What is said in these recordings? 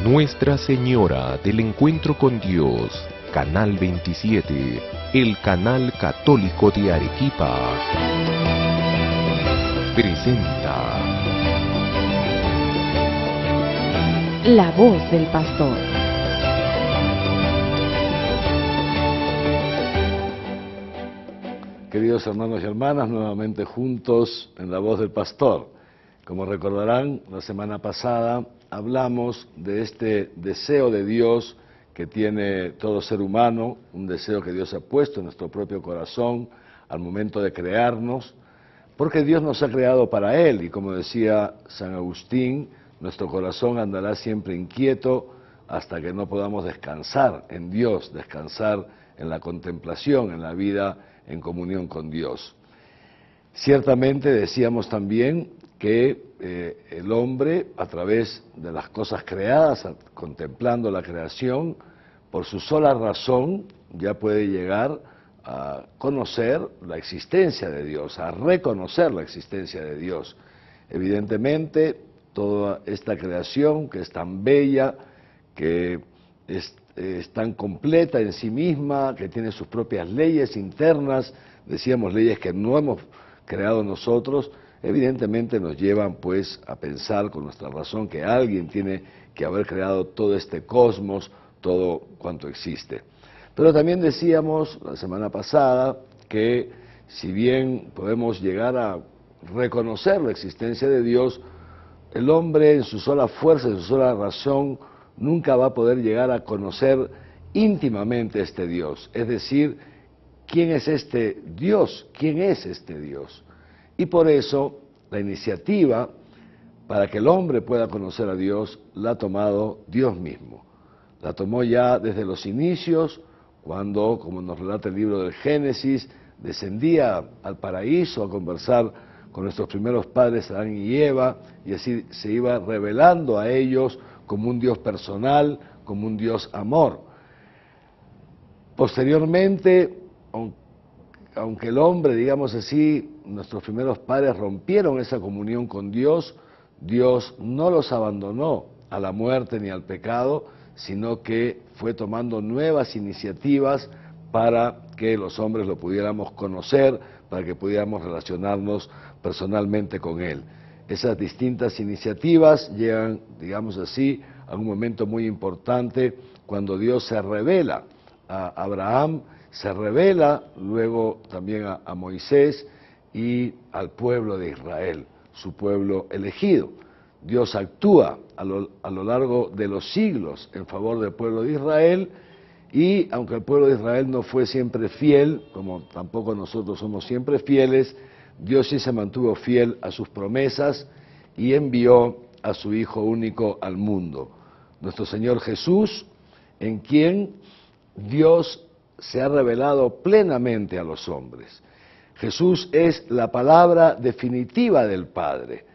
Nuestra Señora del Encuentro con Dios, Canal 27, el canal católico de Arequipa, presenta La Voz del Pastor. Queridos hermanos y hermanas, nuevamente juntos en La Voz del Pastor. Como recordarán, la semana pasada hablamos de este deseo de Dios que tiene todo ser humano, un deseo que Dios ha puesto en nuestro propio corazón al momento de crearnos, porque Dios nos ha creado para Él, y como decía San Agustín, nuestro corazón andará siempre inquieto hasta que no podamos descansar en Dios, descansar en la contemplación, en la vida en comunión con Dios. Ciertamente decíamos también que el hombre, a través de las cosas creadas, contemplando la creación, por su sola razón ya puede llegar a conocer la existencia de Dios, a reconocer la existencia de Dios. Evidentemente, toda esta creación que es tan bella, que es tan completa en sí misma, que tiene sus propias leyes internas, decíamos leyes que no hemos creado nosotros, evidentemente nos llevan pues a pensar con nuestra razón que alguien tiene que haber creado todo este cosmos, todo cuanto existe. Pero también decíamos la semana pasada que si bien podemos llegar a reconocer la existencia de Dios, el hombre en su sola fuerza, en su sola razón, nunca va a poder llegar a conocer íntimamente este Dios. Es decir, ¿quién es este Dios? ¿Quién es este Dios? Y por eso la iniciativa para que el hombre pueda conocer a Dios la ha tomado Dios mismo. La tomó ya desde los inicios, cuando, como nos relata el libro del Génesis, descendía al paraíso a conversar con nuestros primeros padres Adán y Eva, y así se iba revelando a ellos como un Dios personal, como un Dios amor. Posteriormente, aunque el hombre, digamos así, nuestros primeros padres rompieron esa comunión con Dios, Dios no los abandonó a la muerte ni al pecado, sino que fue tomando nuevas iniciativas para que los hombres lo pudiéramos conocer, para que pudiéramos relacionarnos personalmente con Él. Esas distintas iniciativas llegan, digamos así, a un momento muy importante cuando Dios se revela a Abraham, se revela luego también a Moisés y al pueblo de Israel, su pueblo elegido. Dios actúa a lo largo de los siglos en favor del pueblo de Israel, y aunque el pueblo de Israel no fue siempre fiel, como tampoco nosotros somos siempre fieles, Dios sí se mantuvo fiel a sus promesas y envió a su Hijo único al mundo, nuestro Señor Jesús, en quien Dios se ha revelado plenamente a los hombres. Jesús es la palabra definitiva del Padre.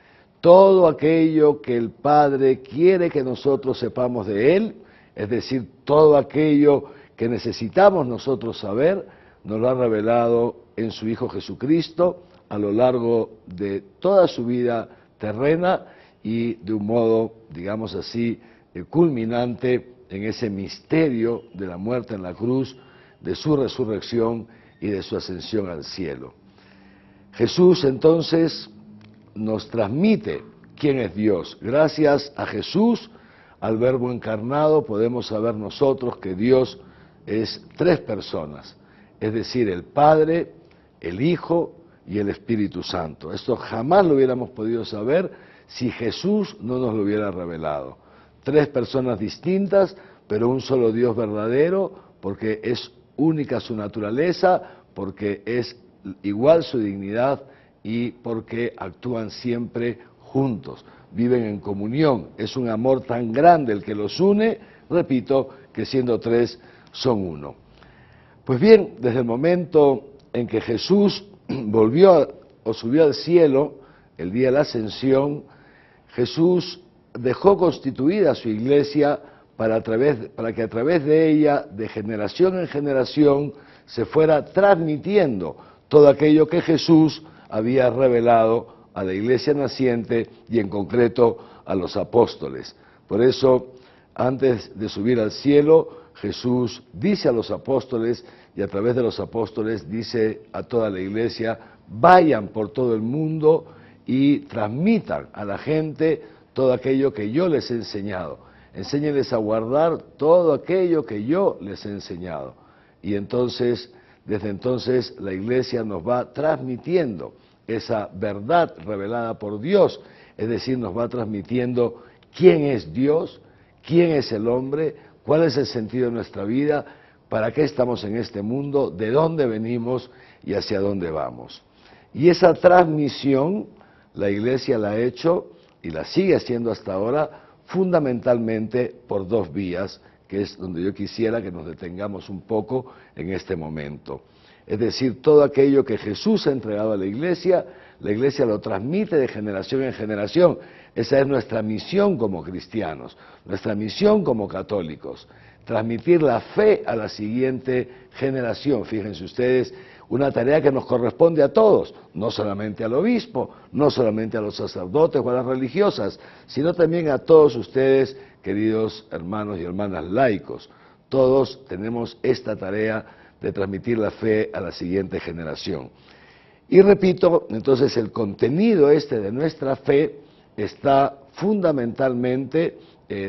Todo aquello que el Padre quiere que nosotros sepamos de Él, es decir, todo aquello que necesitamos nosotros saber, nos lo ha revelado en su Hijo Jesucristo a lo largo de toda su vida terrena y de un modo, digamos así, culminante en ese misterio de la muerte en la cruz, de su resurrección y de su ascensión al cielo. Jesús entonces nos transmite quién es Dios. Gracias a Jesús, al Verbo encarnado, podemos saber nosotros que Dios es tres personas, es decir, el Padre, el Hijo y el Espíritu Santo. Esto jamás lo hubiéramos podido saber si Jesús no nos lo hubiera revelado. Tres personas distintas, pero un solo Dios verdadero, porque es única su naturaleza, porque es igual su dignidad y porque actúan siempre juntos, viven en comunión. Es un amor tan grande el que los une, repito, que siendo tres son uno. Pues bien, desde el momento en que Jesús volvió o subió al cielo, el día de la ascensión, Jesús dejó constituida su iglesia para que a través de ella, de generación en generación, se fuera transmitiendo todo aquello que Jesús había revelado a la iglesia naciente y en concreto a los apóstoles. Por eso Antes de subir al cielo, Jesús dice a los apóstoles, y a través de los apóstoles dice a toda la iglesia: vayan por todo el mundo y transmitan a la gente todo aquello que yo les he enseñado. Enséñenles a guardar todo aquello que yo les he enseñado. Y entonces, desde entonces, la iglesia nos va transmitiendo esa verdad revelada por Dios, es decir, nos va transmitiendo quién es Dios, quién es el hombre, cuál es el sentido de nuestra vida, para qué estamos en este mundo, de dónde venimos y hacia dónde vamos. Y esa transmisión la iglesia la ha hecho y la sigue haciendo hasta ahora fundamentalmente por dos vías, que es donde yo quisiera que nos detengamos un poco en este momento. Es decir, todo aquello que Jesús ha entregado a la iglesia lo transmite de generación en generación. Esa es nuestra misión como cristianos, nuestra misión como católicos, transmitir la fe a la siguiente generación. Fíjense ustedes, una tarea que nos corresponde a todos, no solamente al obispo, no solamente a los sacerdotes o a las religiosas, sino también a todos ustedes, queridos hermanos y hermanas laicos. Todos tenemos esta tarea de transmitir la fe a la siguiente generación. Y repito, entonces el contenido de nuestra fe está fundamentalmente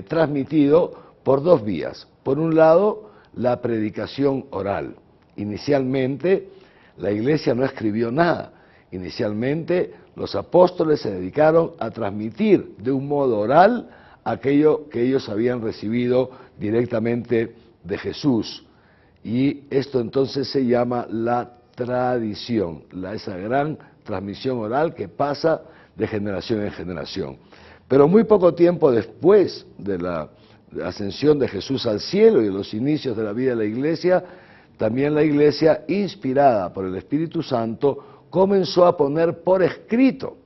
transmitido por dos vías. Por un lado, la predicación oral. Inicialmente, la iglesia no escribió nada. Inicialmente, los apóstoles se dedicaron a transmitir de un modo oral aquello que ellos habían recibido directamente de Jesús. Y esto entonces se llama la tradición, esa gran transmisión oral que pasa de generación en generación. Pero muy poco tiempo después de la ascensión de Jesús al cielo y de los inicios de la vida de la iglesia, también la iglesia, inspirada por el Espíritu Santo, comenzó a poner por escrito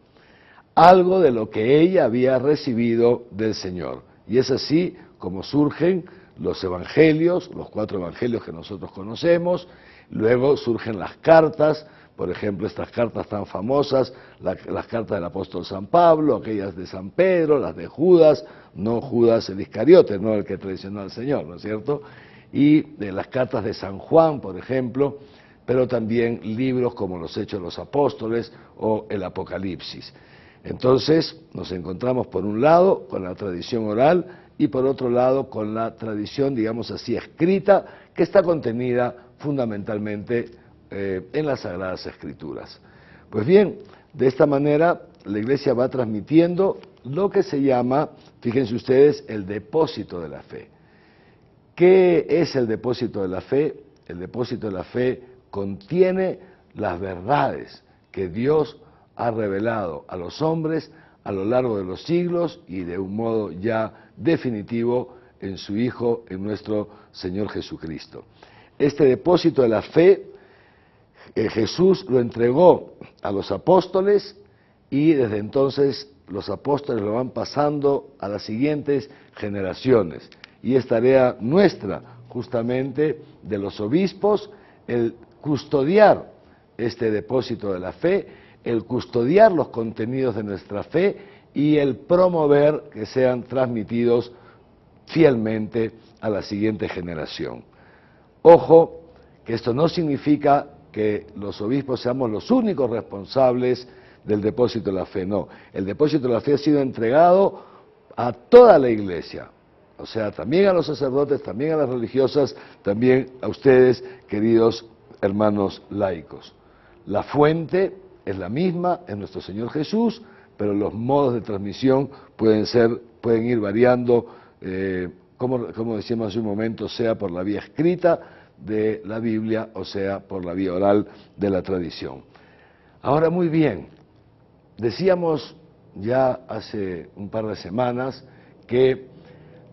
algo de lo que ella había recibido del Señor. Y es así como surgen los evangelios, los 4 evangelios que nosotros conocemos. Luego surgen las cartas, por ejemplo, estas cartas tan famosas, las cartas del apóstol San Pablo, aquellas de San Pedro, las de Judas, no Judas el Iscariote, no el que traicionó al Señor, ¿no es cierto? Y de las cartas de San Juan, por ejemplo, pero también libros como los Hechos de los Apóstoles o el Apocalipsis. Entonces nos encontramos por un lado con la tradición oral y por otro lado con la tradición, digamos así, escrita, que está contenida fundamentalmente en las Sagradas Escrituras. Pues bien, de esta manera la Iglesia va transmitiendo lo que se llama, fíjense ustedes, el depósito de la fe. ¿Qué es el depósito de la fe? El depósito de la fe contiene las verdades que Dios ha revelado a los hombres a lo largo de los siglos y de un modo ya definitivo en su Hijo, en nuestro Señor Jesucristo. Este depósito de la fe, Jesús lo entregó a los apóstoles y desde entonces los apóstoles lo van pasando a las siguientes generaciones. Y es tarea nuestra, justamente, de los obispos, el custodiar este depósito de la fe, el custodiar los contenidos de nuestra fe y el promover que sean transmitidos fielmente a la siguiente generación. Ojo, que esto no significa que los obispos seamos los únicos responsables del depósito de la fe, no. El depósito de la fe ha sido entregado a toda la Iglesia, o sea, también a los sacerdotes, también a las religiosas, también a ustedes, queridos hermanos laicos. La fuente es la misma, es nuestro Señor Jesús, pero los modos de transmisión pueden ir variando, como decíamos hace un momento, sea por la vía escrita de la Biblia o sea por la vía oral de la tradición. Ahora, muy bien, decíamos ya hace un par de semanas que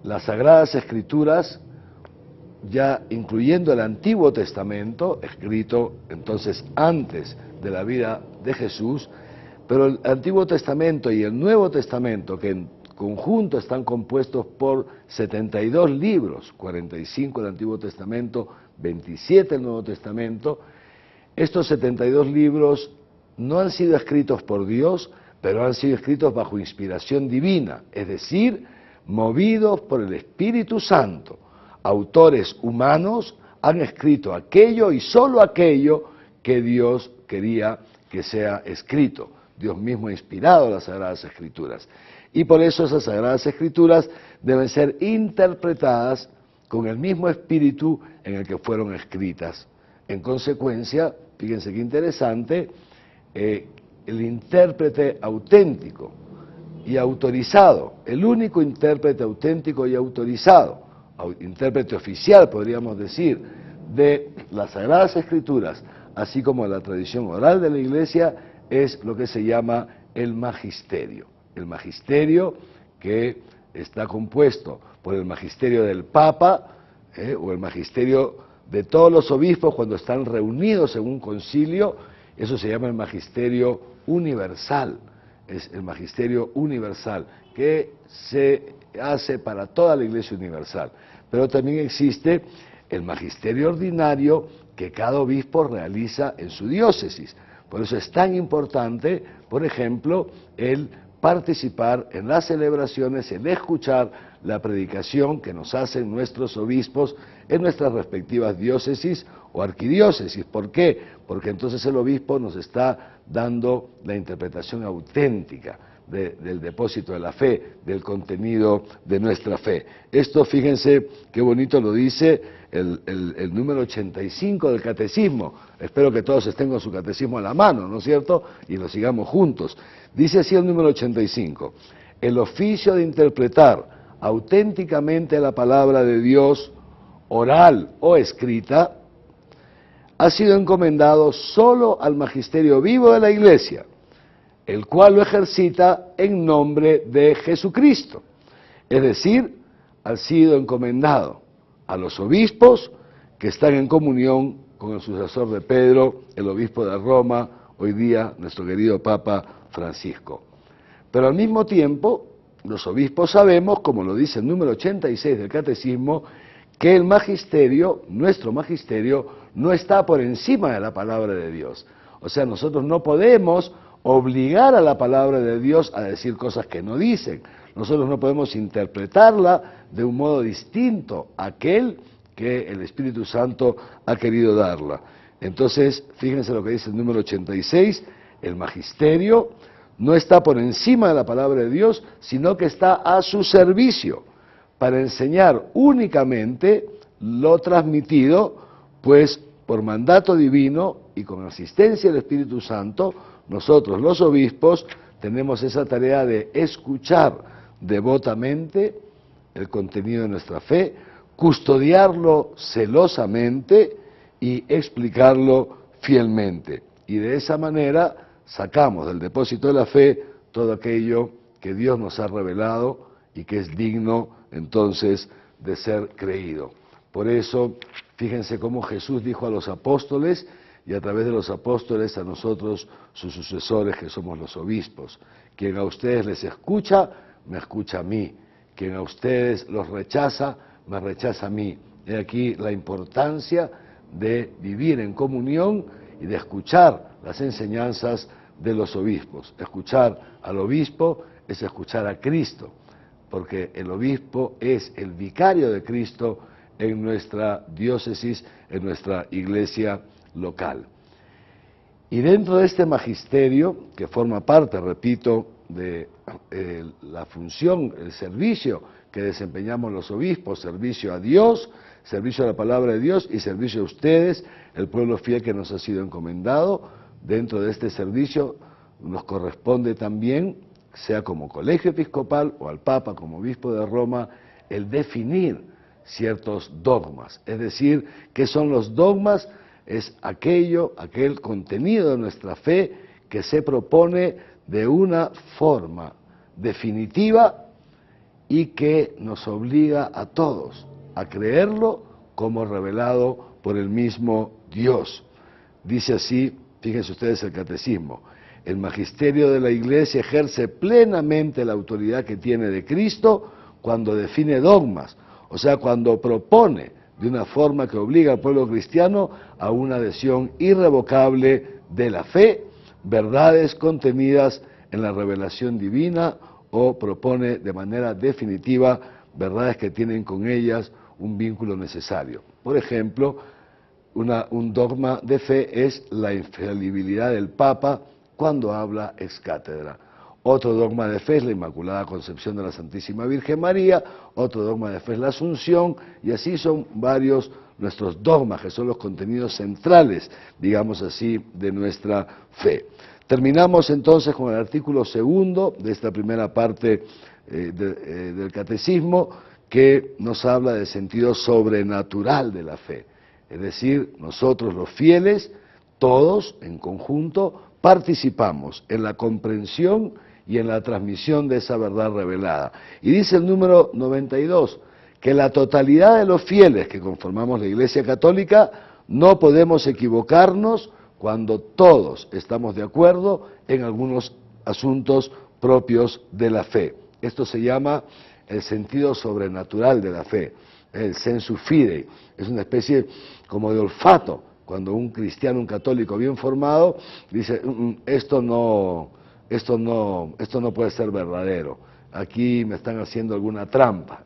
las Sagradas Escrituras, ya incluyendo el Antiguo Testamento, escrito entonces antes de la vida de Jesús, pero el Antiguo Testamento y el Nuevo Testamento, que en conjunto están compuestos por 72 libros, 45 el Antiguo Testamento, 27 el Nuevo Testamento, estos 72 libros no han sido escritos por Dios, pero han sido escritos bajo inspiración divina, es decir, movidos por el Espíritu Santo. Autores humanos han escrito aquello y solo aquello que Dios quería que sea escrito. Dios mismo ha inspirado las Sagradas Escrituras. Y por eso esas Sagradas Escrituras deben ser interpretadas con el mismo espíritu en el que fueron escritas. En consecuencia, fíjense qué interesante, el intérprete auténtico y autorizado, el único intérprete auténtico y autorizado, intérprete oficial, podríamos decir, de las Sagradas Escrituras, así como de la tradición oral de la Iglesia, es lo que se llama el magisterio. El magisterio que está compuesto por el magisterio del Papa, o el magisterio de todos los obispos cuando están reunidos en un concilio. Eso se llama el magisterio universal. Es el magisterio universal que se hace para toda la Iglesia universal. Pero también existe el magisterio ordinario que cada obispo realiza en su diócesis. Por eso es tan importante, por ejemplo, el participar en las celebraciones, el escuchar la predicación que nos hacen nuestros obispos en nuestras respectivas diócesis o arquidiócesis. ¿Por qué? Porque entonces el obispo nos está dando la interpretación auténtica del depósito de la fe, del contenido de nuestra fe. Esto, fíjense qué bonito lo dice el número 85 del Catecismo. Espero que todos estén con su catecismo a la mano, ¿no es cierto? Y lo sigamos juntos. Dice así el número 85: el oficio de interpretar auténticamente la palabra de Dios, oral o escrita, ha sido encomendado solo al magisterio vivo de la Iglesia, el cual lo ejercita en nombre de Jesucristo. Es decir, ha sido encomendado a los obispos que están en comunión con el sucesor de Pedro, el obispo de Roma, hoy día nuestro querido Papa Francisco. Pero al mismo tiempo, los obispos sabemos, como lo dice el número 86 del Catecismo, que el magisterio, nuestro magisterio, no está por encima de la palabra de Dios. O sea, nosotros no podemos obligar a la palabra de Dios a decir cosas que no dicen. Nosotros no podemos interpretarla de un modo distinto a aquel que el Espíritu Santo ha querido darla. Entonces, fíjense lo que dice el número 86, el magisterio no está por encima de la palabra de Dios, sino que está a su servicio para enseñar únicamente lo transmitido, pues por mandato divino y con asistencia del Espíritu Santo, nosotros los obispos tenemos esa tarea de escuchar devotamente el contenido de nuestra fe, custodiarlo celosamente y explicarlo fielmente. Y de esa manera sacamos del depósito de la fe todo aquello que Dios nos ha revelado y que es digno entonces de ser creído. Por eso, fíjense cómo Jesús dijo a los apóstoles, y a través de los apóstoles a nosotros, sus sucesores, que somos los obispos: quien a ustedes les escucha, me escucha a mí; quien a ustedes los rechaza, me rechaza a mí. He aquí la importancia de vivir en comunión y de escuchar las enseñanzas de los obispos. Escuchar al obispo es escuchar a Cristo, porque el obispo es el vicario de Cristo en nuestra diócesis, en nuestra iglesia local. Y dentro de este magisterio, que forma parte, repito, de la función, el servicio que desempeñamos los obispos, servicio a Dios, servicio a la palabra de Dios y servicio a ustedes, el pueblo fiel que nos ha sido encomendado, dentro de este servicio nos corresponde también, sea como colegio episcopal o al Papa como obispo de Roma, el definir ciertos dogmas. Es decir, ¿qué son los dogmas? Es aquel contenido de nuestra fe que se propone de una forma definitiva y que nos obliga a todos a creerlo como revelado por el mismo Dios. Dice así, fíjense ustedes el Catecismo: el magisterio de la Iglesia ejerce plenamente la autoridad que tiene de Cristo cuando define dogmas, o sea, cuando propone de una forma que obliga al pueblo cristiano a una adhesión irrevocable de la fe, verdades contenidas en la revelación divina o propone de manera definitiva verdades que tienen con ellas un vínculo necesario. Por ejemplo, un dogma de fe es la infalibilidad del Papa cuando habla ex cátedra. Otro dogma de fe es la Inmaculada Concepción de la Santísima Virgen María, otro dogma de fe es la Asunción, y así son varios nuestros dogmas, que son los contenidos centrales, digamos así, de nuestra fe. Terminamos entonces con el artículo 2 de esta primera parte del Catecismo, que nos habla del sentido sobrenatural de la fe. Es decir, nosotros los fieles, todos en conjunto, participamos en la comprensión y en la transmisión de esa verdad revelada. Y dice el número 92, que la totalidad de los fieles que conformamos la Iglesia Católica no podemos equivocarnos cuando todos estamos de acuerdo en algunos asuntos propios de la fe. Esto se llama el sentido sobrenatural de la fe, el sensu fidei. Es una especie como de olfato. Cuando un cristiano, un católico bien formado, dice, esto no puede ser verdadero, aquí me están haciendo alguna trampa,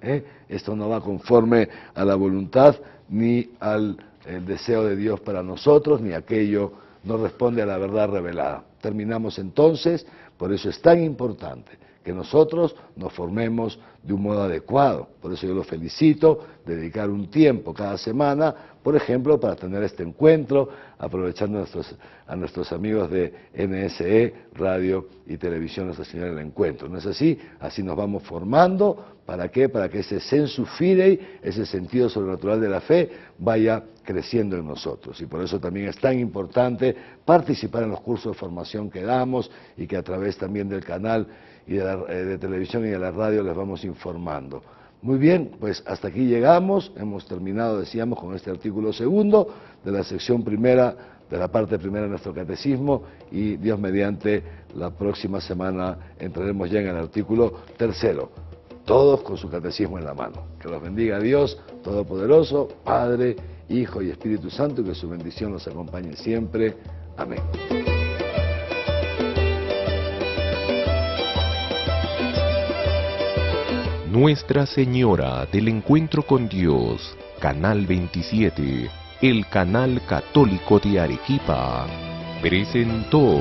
esto no va conforme a la voluntad ni al deseo de Dios para nosotros, ni aquello no responde a la verdad revelada. Terminamos entonces, por eso es tan importante que nosotros nos formemos de un modo adecuado. Por eso yo los felicito, dedicar un tiempo cada semana, por ejemplo, para tener este encuentro, aprovechando a nuestros amigos de NSE, Radio y Televisión Nuestra Señora del Encuentro. ¿No es así? Así nos vamos formando. ¿Para qué? Para que ese sensu fidei, ese sentido sobrenatural de la fe, vaya creciendo en nosotros. Y por eso también es tan importante participar en los cursos de formación que damos y que a través también del canal y de televisión y de la radio les vamos informando. Muy bien, pues hasta aquí llegamos, hemos terminado, decíamos, con este artículo 2 de la sección primera, de la parte primera de nuestro catecismo, y Dios mediante, la próxima semana entraremos ya en el artículo 3, todos con su catecismo en la mano. Que los bendiga Dios Todopoderoso, Padre, Hijo y Espíritu Santo, y que su bendición los acompañe siempre. Amén. Nuestra Señora del Encuentro con Dios, Canal 27, el canal católico de Arequipa, presentó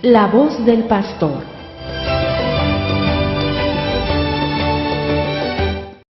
La voz del pastor.